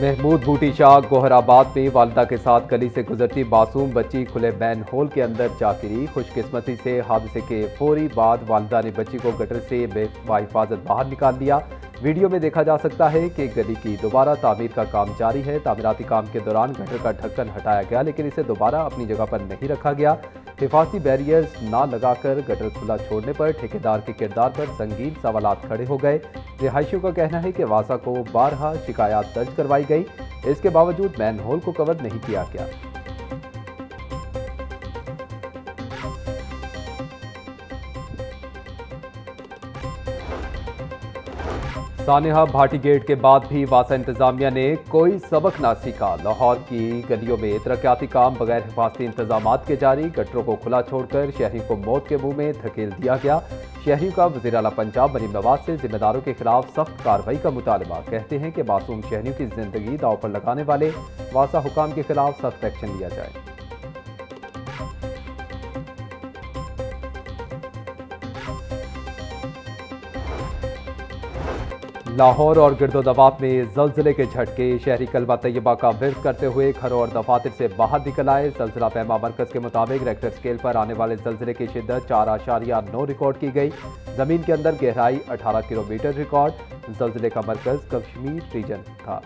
महमूद बूटी शाह गोहराबाद में वालिदा के साथ गली से गुजरती मासूम बच्ची खुले मैन होल के अंदर जा गिरी। खुशकिस्मती से हादसे के फौरी बाद वालिदा ने बच्ची को गटर से बाहिफाजत बाहर निकाल लिया। वीडियो में देखा जा सकता है कि गली की दोबारा तामीर का काम जारी है। तामीराती काम के दौरान गटर का ढक्कन हटाया गया, लेकिन इसे दोबारा अपनी जगह पर नहीं रखा गया। हिफाजती बैरियर्स ना लगाकर गटर खुला छोड़ने पर ठेकेदार के किरदार पर संगीन सवालात खड़े हो गए। रिहायशियों का कहना है कि वासा को बारहा शिकायत दर्ज करवाई गई, इसके बावजूद मैन होल को कवर नहीं किया गया। सानेहा भाटी गेट के बाद भी वासा इंतजामिया ने कोई सबक ना सीखा। लाहौर की गलियों में तरक्याती काम बगैर हिफाजती इंतजाम के जारी। गटरों को खुला छोड़कर शहरियों को मौत के मुंह में धकेल दिया गया। शहरियों का वज़ीर आला पंजाब मरीम नवाज से जिम्मेदारों के खिलाफ सख्त कार्रवाई का मुतालबा। कहते हैं कि मासूम शहरियों की जिंदगी दांव पर लगाने वाले वासा हुकाम के खिलाफ सख्त एक्शन लिया जाए। लाहौर और गिरदोदवाब में जल्जले के झटके। शहरी कलमा तैयबा का विर्द करते हुए घरों और दफातर से बाहर निकल आए। जल्जला पैमा मरकज के मुताबिक रेक्टर स्केल पर आने वाले जल्जले की शिद्दत 4.9 रिकॉर्ड की गई। जमीन के अंदर गहराई 18 किलोमीटर रिकॉर्ड। जल्जले का मरकज कश्मीर रीजन था।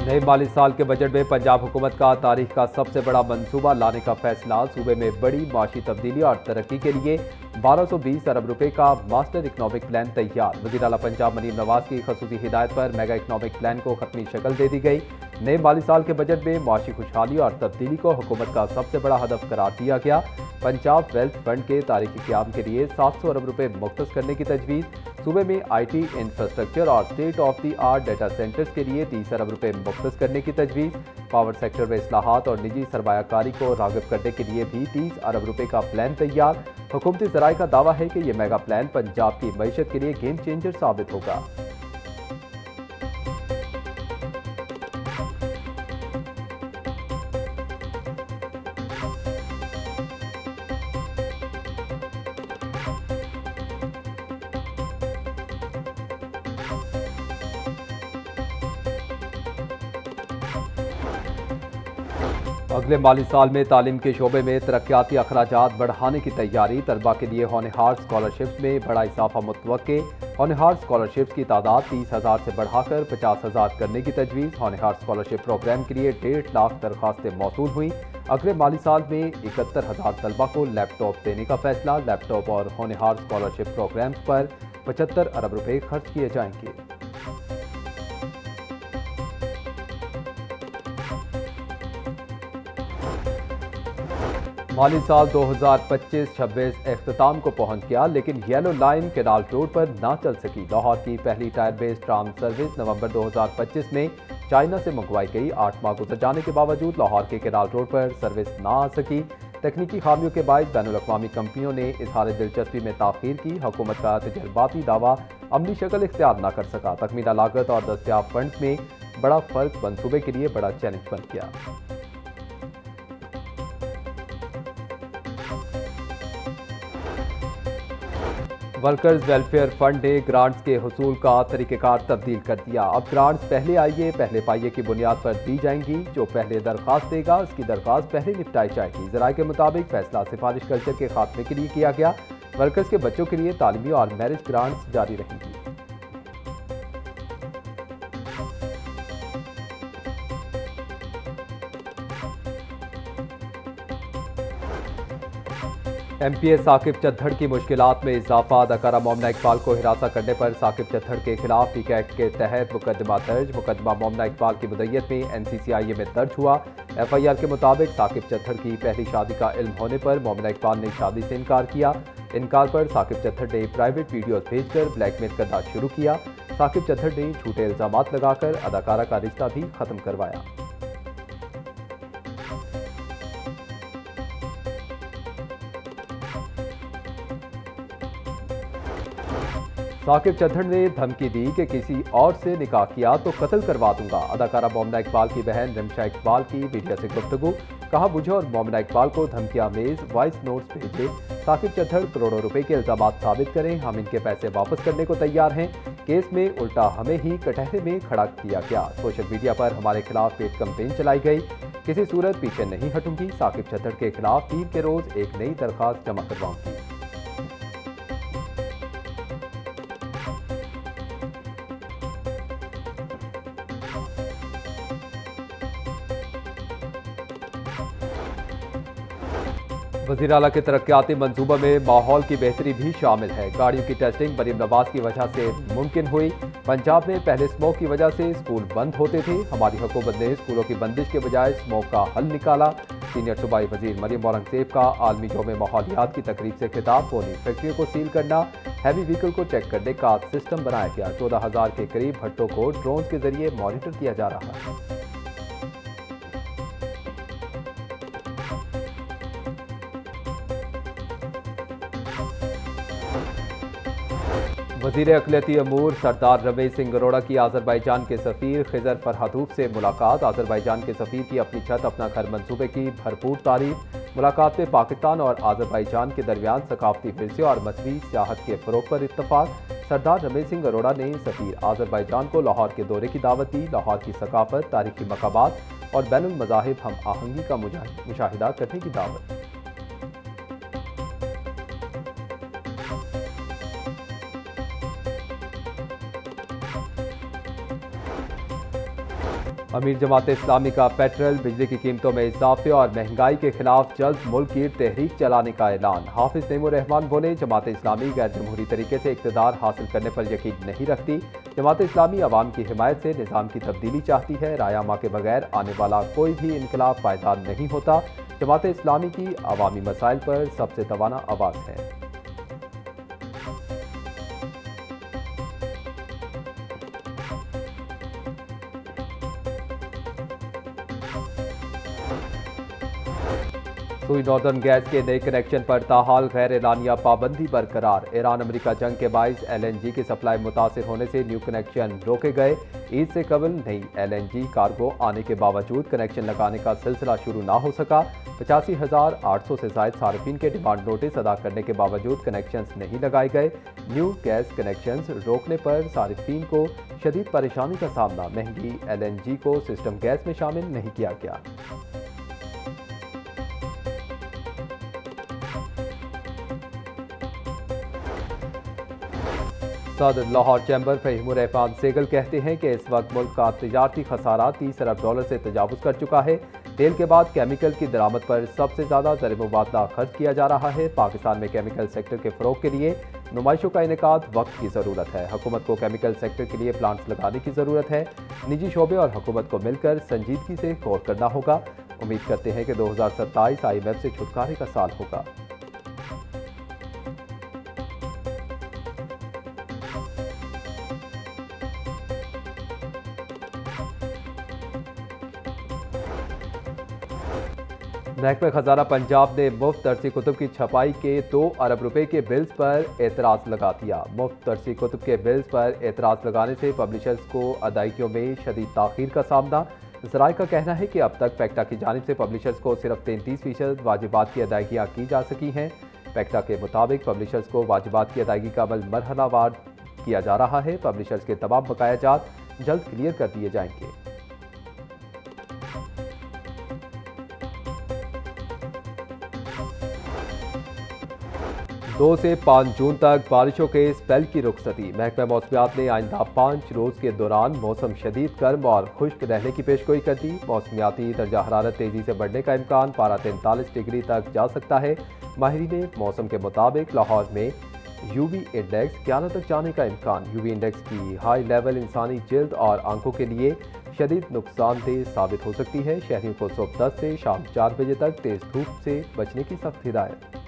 नए माली साल के बजट में पंजाब हुकूमत का तारीख का सबसे बड़ा मंसूबा लाने का फैसला। सूबे में बड़ी माशी तब्दीली और तरक्की के लिए 1220 अरब रुपए का मास्टर इकनॉमिक प्लान तैयार। वज़ीर आला पंजाब मरीम नवाज की खसूसी हिदायत पर मेगा इकनॉमिक प्लान को खत्मी शक्ल दे दी गई। नए माली साल के बजट में माशी खुशहाली और तब्दीली को हुकूमत का सबसे बड़ा हदफ करार दिया गया। पंजाब वेल्थ फंड के तारीखी क़याम के लिए 700 अरब रुपए मुख्तस करने की तजवीज़। सूबे में IT इंफ्रास्ट्रक्चर और state of the art data centres के लिए 30 अरब रुपए मुख्तस करने की तजवीज़। पावर सेक्टर में इस्लाहात और निजी सरमायाकारी को राग़िब करने के लिए भी 30 अरब रुपए का प्लान तैयार। हुकूमती ज़राए का दावा है कि यह मेगा प्लान पंजाब की मईशत के लिए गेम चेंजर साबित होगा। अगले माली साल में तालीम के शोबे में तरक्याती अखराजात बढ़ाने की तैयारी। तलबा के लिए होनहार स्कॉलरशिप्स में बड़ा इजाफा मुतवक्के। होनहार स्कॉलरशिप्स की तादाद 30,000 से बढ़ाकर 50,000 करने की तजवीज़। होनहार स्कॉलरशिप प्रोग्राम के लिए 1.5 लाख दरखास्तें मौसूल हुई। अगले माली साल में 71,000 तलबा को लैपटॉप देने का फैसला। लैपटॉप और होनहार स्कॉलरशिप प्रोग्राम्स पर 75 अरब रुपए खर्च किए जाएंगे। माली साल 2025-26 अख्ताम को पहुंच गया, लेकिन येलो लाइन केनाल रोड पर ना चल सकी। लाहौर की पहली टायर बेस्ड ट्राम सर्विस नवंबर 2025 में चाइना से मंगवाई गई। 8 माह गुजर जाने के बावजूद लाहौर के केनाल रोड पर सर्विस ना आ सकी। तकनीकी खामियों के बायस बैनुल-अक़वामी कंपनियों ने इजहार दिलचस्पी में ताख़ीर की। हुकूमत का तजर्बाती दावा अमली शक्ल इख्तियार न कर सका। तकमीला लागत और दस्तियाब फंड्स में बड़ा फर्क मनसूबे के लिए बड़ा चैलेंज बन गया। वर्कर्स वेलफेयर फंड ने ग्रांट्स के हुसूल का तरीक़ेकार तब्दील कर दिया। अब ग्रांट्स पहले आइए पहले पाइए की बुनियाद पर दी जाएंगी। जो पहले दरख्वास्त देगा उसकी दरख्वास्त पहले निपटाई जाएगी। ज़राए के मुताबिक फैसला सिफारिश कल्चर के खात्मे के लिए किया गया। वर्कर्स के बच्चों के लिए तालीमी और मैरिज ग्रांट्स जारी रहेंगी। MPA साकिब चद्दड़ की मुश्किलात में इजाफा। अदाकारा मोमना इकबाल को हिरासत करने पर साकिब चद्दड़ के खिलाफ पीके एक्ट के तहत मुकदमा दर्ज। मुकदमा मोमना इकबाल की मुद्दत में NCCIA में दर्ज हुआ। FIR के मुताबिक साकिब चद्दड़ की पहली शादी का इल्म होने पर मोमना इकबाल ने शादी से इनकार किया। इनकार पर साकिब चद्दड़ ने प्राइवेट वीडियोज भेजकर ब्लैकमेल करना शुरू किया। साकिब चद्दड़ ने झूठे इल्जामात लगाकर अदाकारा का रिश्ता भी खत्म करवाया। साकिब चद्दड़ ने धमकी दी कि किसी और से निकाह किया तो कत्ल करवा दूंगा। अदाकारा मोमना इकबाल की बहन रिमशा इकबाल की मीडिया से गुफ्तगू। कहा, मुझे और मोमना इकबाल को धमकियां मेज वॉइस नोट्स भेजे। साकिब चद्दड़ करोड़ों रुपए के इल्जाम साबित करें, हम इनके पैसे वापस करने को तैयार हैं। केस में उल्टा हमें ही कटहरे में खड़ा किया गया। सोशल मीडिया पर हमारे खिलाफ पेड कैंपेन चलाई गई। किसी सूरत पीछे नहीं हटूंगी। साकिब चद्दड़ के खिलाफ पीर के रोज एक नई दरखास्त जमा करवाऊंगी। वज़ीर आला के तरक्याती मंसूबों में माहौल की बेहतरी भी शामिल है। गाड़ियों की टेस्टिंग मरीम नवाज की वजह से मुमकिन हुई। पंजाब में पहले स्मोक की वजह से स्कूल बंद होते थे। हमारी हुकूमत ने स्कूलों की बंदिश के बजाय स्मोक का हल निकाला। सीनियर सूबाई वजीर मरीम औरंगजेब का आलमी यौम माहौलियात की तकरीब से खिताब। होनी फैक्ट्रियों को सील करना, हैवी व्हीकल को चेक करने का सिस्टम बनाया गया। 14,000 के करीब भट्टों को ड्रोन के जरिए मॉनिटर किया जा रहा है। वज़ीर अक़लियती अमूर सरदार रमेश सिंह अरोड़ा की आज़रबाईजान के सफ़ीर खिज़र फरहादूफ से मुलाकात। आज़रबाईजान के सफ़ीर की अपनी छत अपना घर मंसूबे की भरपूर तारीफ। मुलाकात में पाकिस्तान और आज़रबाईजान के दरमियान सकाफती विरसे और मजहबी सियाहत के फ़रोग़ पर इत्तफ़ाक़। सरदार रमेश सिंह अरोड़ा ने सफ़ीर आज़रबाईजान को लाहौर के दौरे की दावत दी। लाहौर की सकाफ़त, तारीख़ी मकामात और बैनुल मज़ाहिब हम आहंगी का मुशाहिदा करने की दावत। अमीर जमात इस्लामी का पेट्रोल, बिजली की कीमतों में इजाफे और महंगाई के खिलाफ जल्द मुल्क की तहरीक चलाने का ऐलान। हाफिज नईमुर रहमान बोले, जमात इस्लामी गैर जमहूरी तरीके से इक़्तिदार हासिल करने पर यकीन नहीं रखती। जमात इस्लामी अवाम की हिमायत से निज़ाम की तब्दीली चाहती है। रायामा के बगैर आने वाला कोई भी इनकलाब पायदार नहीं होता। जमात इस्लामी की अवामी मसाइल पर सबसे तवाना आवाज़ है। सुई नॉर्दर्न गैस के नए कनेक्शन पर ताहाल गैर एलानिया पाबंदी बरकरार। ईरान अमेरिका जंग के बाइस LNG की सप्लाई मुतासिर होने से न्यू कनेक्शन रोके गए। ईद से कबल नई LNG कार्गो आने के बावजूद कनेक्शन लगाने का सिलसिला शुरू ना हो सका। 85,800 से ज़ायद सार्फिन के डिमांड नोटिस अदा करने के बावजूद कनेक्शंस नहीं लगाए गए। न्यू गैस कनेक्शंस रोकने पर सार्फिन को शदीद परेशानी का सामना। महंगी LNG को सिस्टम गैस में शामिल नहीं किया गया। सदर लाहौर चैम्बर फ़हीमुर रहमान सेगल कहते हैं कि इस वक्त मुल्क का तिजारती खसारा 30 अरब डॉलर से तजावुज़ कर चुका है। तेल के बाद केमिकल की दरामद पर सबसे ज़्यादा ज़र मुबादला खर्च किया जा रहा है। पाकिस्तान में केमिकल सेक्टर के फ़रोग़ के लिए नुमाइशों का इनेकाद वक्त की ज़रूरत है। हुकूमत को केमिकल सेक्टर के लिए प्लांट्स लगाने की ज़रूरत है। निजी शोबे और हुकूमत को मिलकर संजीदगी से गौर करना होगा। उम्मीद करते हैं कि 2027 IMF से छुटकारे का साल होगा। महकमा खजाना पंजाब ने मुफ्त दरसी कुतुब की छपाई के 2 अरब रुपए के बिल्स पर एतराज़ लगा दिया। मुफ्त दरसी कुतुब के बिल्स पर एतराज़ लगाने से पब्लिशर्स को अदायगियों में शदीद ताख़ीर का सामना। ज़राए का कहना है कि अब तक पैक्टा की जानिब से पब्लिशर्स को सिर्फ 33% वाजिबात की अदायगियाँ की जा सकी हैं। पैक्टा के मुताबिक पब्लिशर्स को वाजिबात की अदायगी का अमल मरहलावार किया जा रहा है। पब्लिशर्स के तमाम बकायाजात जल्द क्लियर कर दिए जाएंगे। 2 से 5 जून तक बारिशों के स्पेल की रुखसती। महकमा मौसमियात ने आइंदा 5 रोज़ के दौरान मौसम शदीद गर्म और खुश्क रहने की पेशगोई कर दी। मौसमियाती दर्जा हरारत तेज़ी से बढ़ने का इम्कान, पारा 43 डिग्री तक जा सकता है। माहिरीन मौसम के मुताबिक लाहौर में UV इंडेक्स 11 तक जाने का इम्कान। UV इंडेक्स की हाई लेवल इंसानी जिल्द और आंखों के लिए शदीद नुकसानदेह साबित हो सकती है। शहरियों को सुबह 10 से शाम 4 बजे तक तेज़ धूप से बचने की सख्त हिदायत।